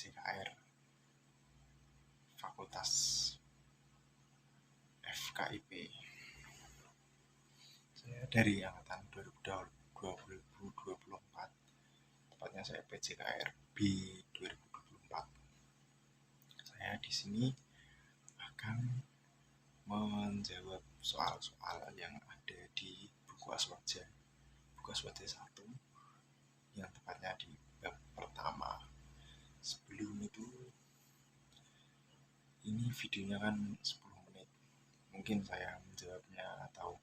PJKR Fakultas FKIP. Saya dari angkatan 2024, tepatnya saya PJKR B 2024. Saya di sini akan menjawab soal-soal yang ada di buku Aswaja 1, yang tepatnya di bab pertama. Sebelum itu, ini videonya kan 10 menit. Mungkin saya menjawabnya atau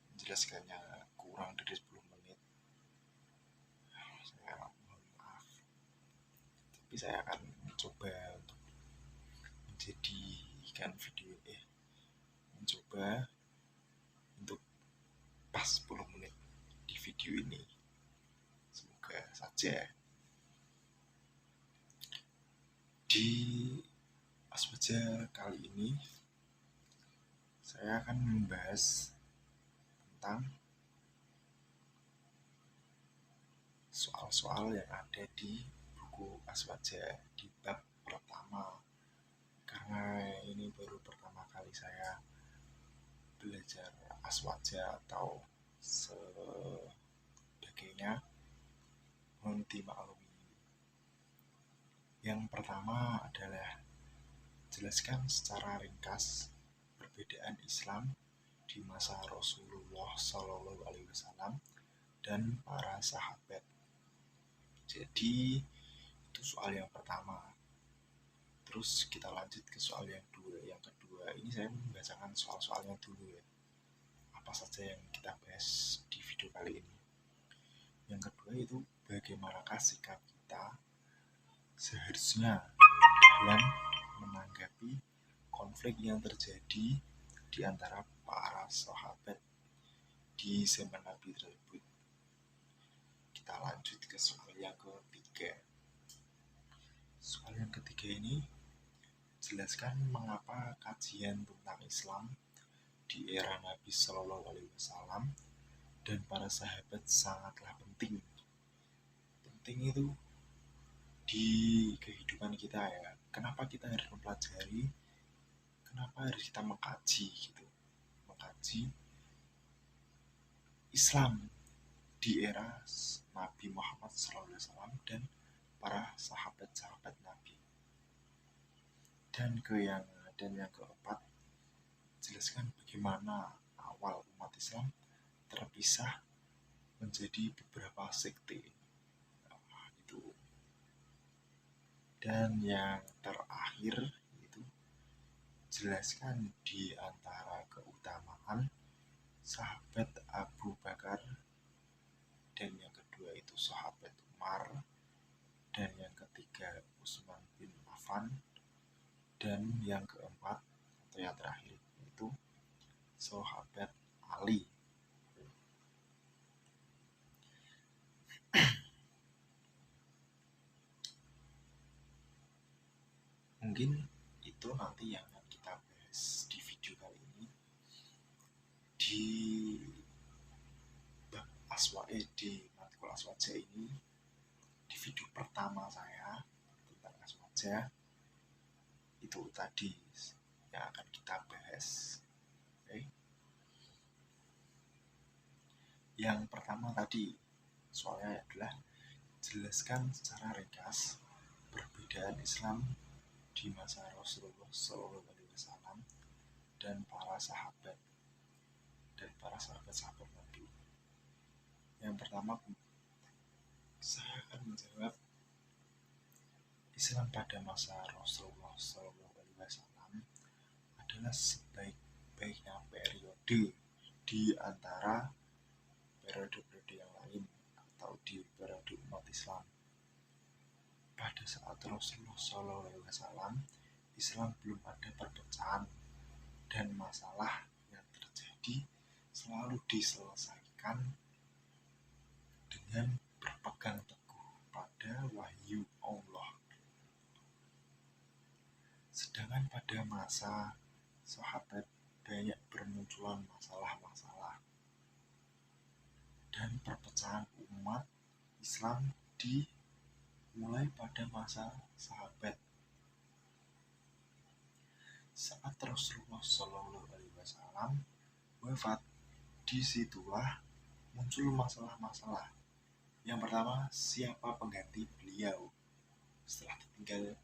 menjelaskannya kurang dari 10 menit. Saya mohon maaf. Tapi saya akan mencoba untuk menjadikan mencoba untuk pas 10 menit di video ini. Semoga saja. Di Aswaja kali ini saya akan membahas tentang soal-soal yang ada di buku Aswaja di bab pertama. Karena ini baru pertama kali saya belajar Aswaja atau sebagainya, mohon dimaklumi. Yang pertama adalah jelaskan secara ringkas perbedaan Islam di masa Rasulullah SAW dan para sahabat. Jadi itu soal yang pertama. Terus kita lanjut ke soal yang kedua. Ini saya membacakan soal-soalnya dulu ya. Apa saja yang kita bahas di video kali ini. Yang kedua itu bagaimanakah sikap kita seharusnya dalam menanggapi konflik yang terjadi di antara para sahabat di zaman Nabi tersebut. Kita lanjut ke soal yang ketiga. Soal yang ketiga ini, jelaskan mengapa kajian tentang Islam di era Nabi Shallallahu Alaihi Wasallam dan para sahabat sangatlah penting. Penting itu di kehidupan kita ya. Kenapa kita harus mempelajari? Kenapa harus kita mengkaji gitu? Mengkaji Islam di era Nabi Muhammad SAW dan para sahabat-sahabat Nabi. Dan yang keempat, jelaskan bagaimana awal umat Islam terpisah menjadi beberapa sekte. Itu. Dan yang terakhir itu jelaskan di antara keutamaan sahabat Abu Bakar, dan yang kedua itu sahabat Umar, dan yang ketiga Utsman bin Affan, dan yang keempat atau yang terakhir itu sahabat Ali. Mungkin itu nanti yang akan kita bahas di video kali ini di bab di matkul Aswaja ini, di video pertama saya tentang Aswaja. Itu tadi yang akan kita bahas. Okay. Yang pertama tadi soalnya adalah jelaskan secara ringkas perbedaan Islam di masa Rasulullah SAW dan para sahabat Nabi. Yang pertama, saya akan menjawab Islam pada masa Rasulullah SAW adalah sebaik-baiknya periode di antara periode-periode yang lain atau di periode umat Islam. Pada saat Rasulullah SAW, Islam belum ada perpecahan dan masalah yang terjadi selalu diselesaikan dengan berpegang teguh pada wahyu Allah. Sedangkan pada masa sahabat banyak bermunculan masalah-masalah dan perpecahan umat Islam di mulai pada masa sahabat. Saat Rasulullah Shallallahu Alaihi Wasallam wafat, disitulah muncul masalah-masalah. Yang pertama, siapa pengganti beliau? Setelah ditinggal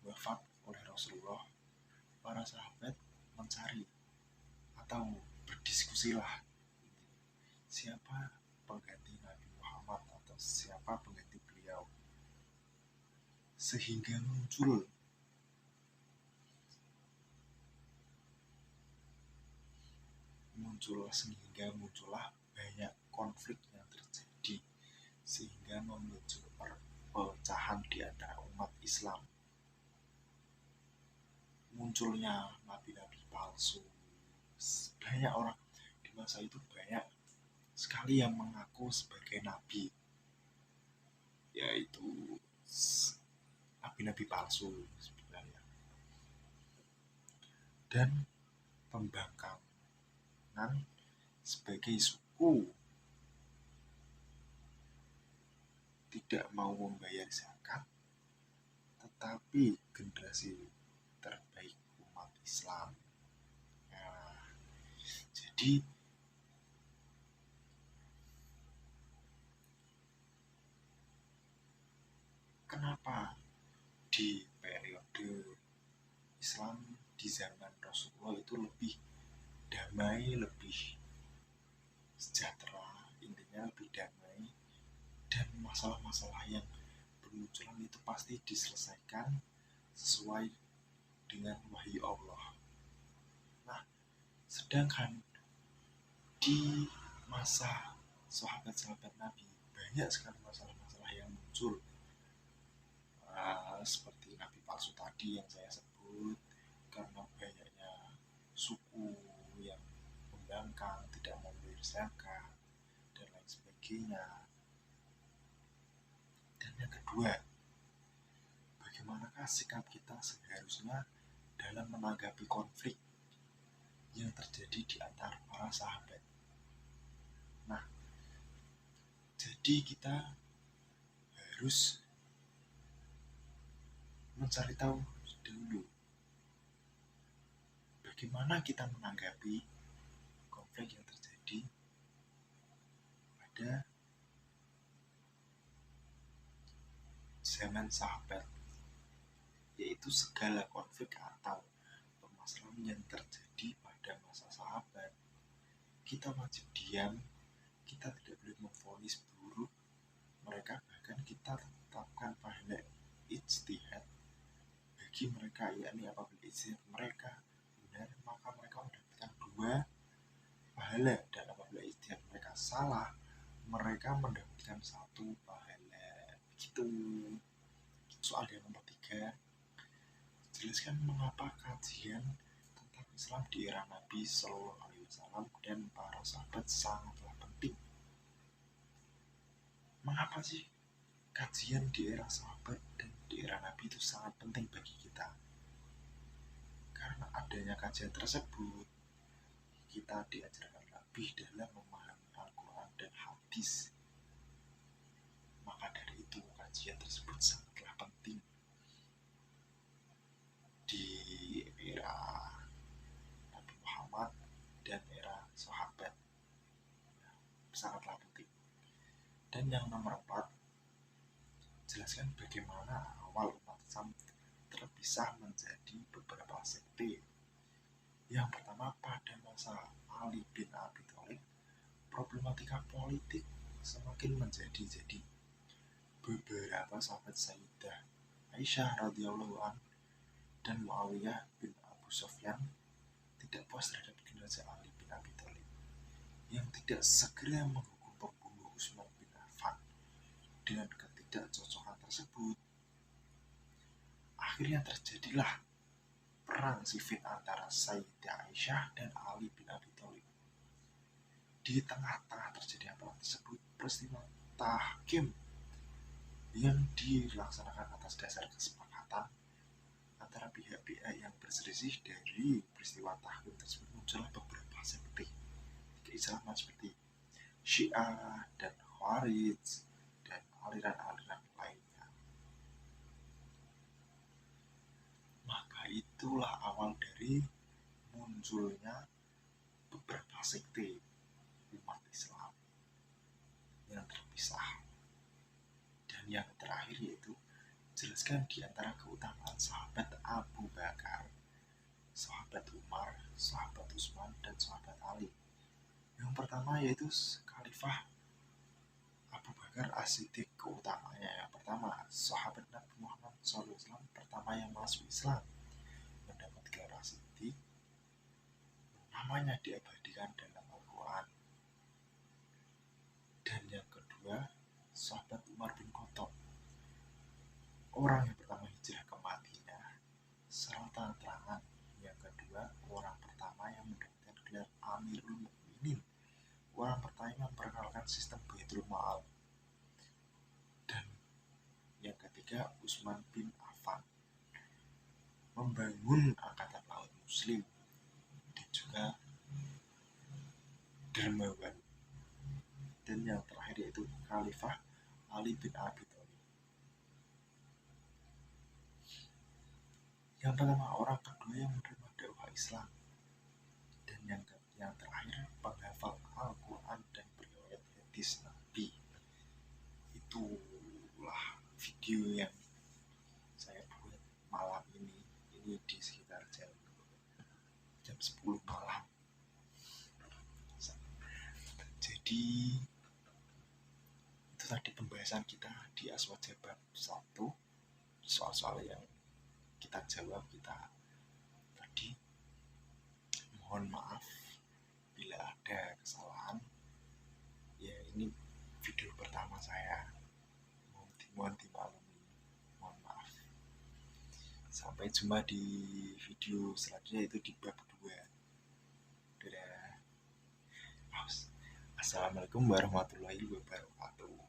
wafat oleh Rasulullah, para sahabat mencari atau berdiskusilah, siapa pengganti Nabi Muhammad atau siapa pengganti beliau, sehingga muncullah banyak konflik yang terjadi, sehingga memicu perpecahan di antara umat Islam. Munculnya nabi-nabi palsu. Banyak orang di masa itu, banyak sekali yang mengaku sebagai nabi, yaitu nabi-nabi palsu sebenarnya. Dan pembangkangan sebagai suku tidak mau membayar zakat, tetapi generasi terbaik umat Islam. Nah, jadi kenapa di periode Islam di zaman Rasulullah itu lebih damai, lebih sejahtera, intinya lebih damai, dan masalah-masalah yang bermunculan itu pasti diselesaikan sesuai dengan wahyu Allah. Nah, sedangkan di masa sahabat-sahabat Nabi banyak sekali masalah-masalah yang muncul, seperti nabi palsu tadi yang saya sebut, karena banyaknya suku yang membangkang, tidak mau membayar zakat, dan lain sebagainya. Dan yang kedua, bagaimanakah sikap kita seharusnya dalam menanggapi konflik yang terjadi di antara para sahabat. Nah, jadi kita harus mencari tahu dulu bagaimana kita menanggapi konflik yang terjadi pada zaman sahabat, yaitu segala konflik atau permasalahan yang terjadi pada masa sahabat. Kita wajib diam, kita tidak boleh memvonis buruk mereka, bahkan kita tetapkan pahala ijtihad bagi mereka, yakni apabila ijtihad mereka benar, maka mereka mendapatkan 2 pahala, dan apabila ijtihad mereka salah, mereka mendapatkan 1 pahala. Begitu. Soal yang nomor 3, jelaskan mengapa kajian tentang Islam di era Nabi Shallallahu Alaihi Wasallam dan para sahabat sangatlah penting. Mengapa sih kajian di era sahabat dan di era Nabi itu sangat penting bagi kita? Karena adanya kajian tersebut, kita diajarkan lebih dalam memahami Al-Quran dan hadis. Maka dari itu kajian tersebut sangatlah penting di era Nabi Muhammad dan era sahabat. Sangatlah penting. Dan yang nomor 4, jelaskan bagaimana awal umat Islam terpisah menjadi beberapa sekte. Yang pertama, pada masa Ali bin Abi Thalib, problematika politik semakin menjadi-jadi. Beberapa sahabat Sayyidah Aisyah radhiyallahu anha dan Muawiyah bin Abu Sufyan tidak puas terhadap kinerja Ali bin Abi Thalib yang tidak segera menghukum pembunuh Utsman bin Affan. Dengan ketidakcocokan tersebut, akhirnya terjadilah perang sifil antara Sayyidah Aisyah dan Ali bin Abi Thalib. Di tengah-tengah terjadinya perang tersebut, peristiwa tahkim yang dilaksanakan atas dasar kesepakatan antara pihak-pihak yang berselisih. Dari peristiwa tahkim tersebut muncullah beberapa sekte keislaman seperti Syiah dan Khawarij dan aliran-aliran lainnya. itulah awal dari munculnya beberapa sekte umat Islam yang terpisah. Dan yang terakhir yaitu jelaskan di antara keutamaan sahabat Abu Bakar, sahabat Umar, sahabat Utsman, dan sahabat Ali. Yang pertama yaitu Khalifah Abu Bakar As-Siddiq. Keutamanya yang pertama, sahabat Nabi Muhammad SAW pertama yang masuk Islam, mendapat gelar As-Siddiq, namanya diabadikan dalam Al-Quran. Dan yang kedua, sahabat Umar bin Khattab, orang yang pertama hijrah ke Madinah secara terang-terangan. Yang kedua, orang pertama yang mendapatkan gelar Amirul Mukminin, orang pertama yang memperkenalkan sistem Baitul Ma'al. Dan yang ketiga, Utsman bin Affan, membangun angkatan laut muslim dan juga dermawan. Dan yang terakhir yaitu Khalifah Ali bin Abi Thalib. Yang pertama, orang kedua yang menerima dakwah Islam. Dan yang terakhir, penghafal Al-Quran dan beriwayat hadis Nabi. Itulah video yang saya buat malam ini di sekitar jam 10 malam. Jadi itu tadi pembahasan kita di Aswaja bab 1, soal-soal yang kita jawab kita tadi. Mohon maaf bila ada kesalahan. Ya, ini video pertama saya, mohon dimaklumi, mohon maaf. Sampai jumpa di video selanjutnya, itu di bab 2. Dadah. Assalamualaikum warahmatullahi wabarakatuh.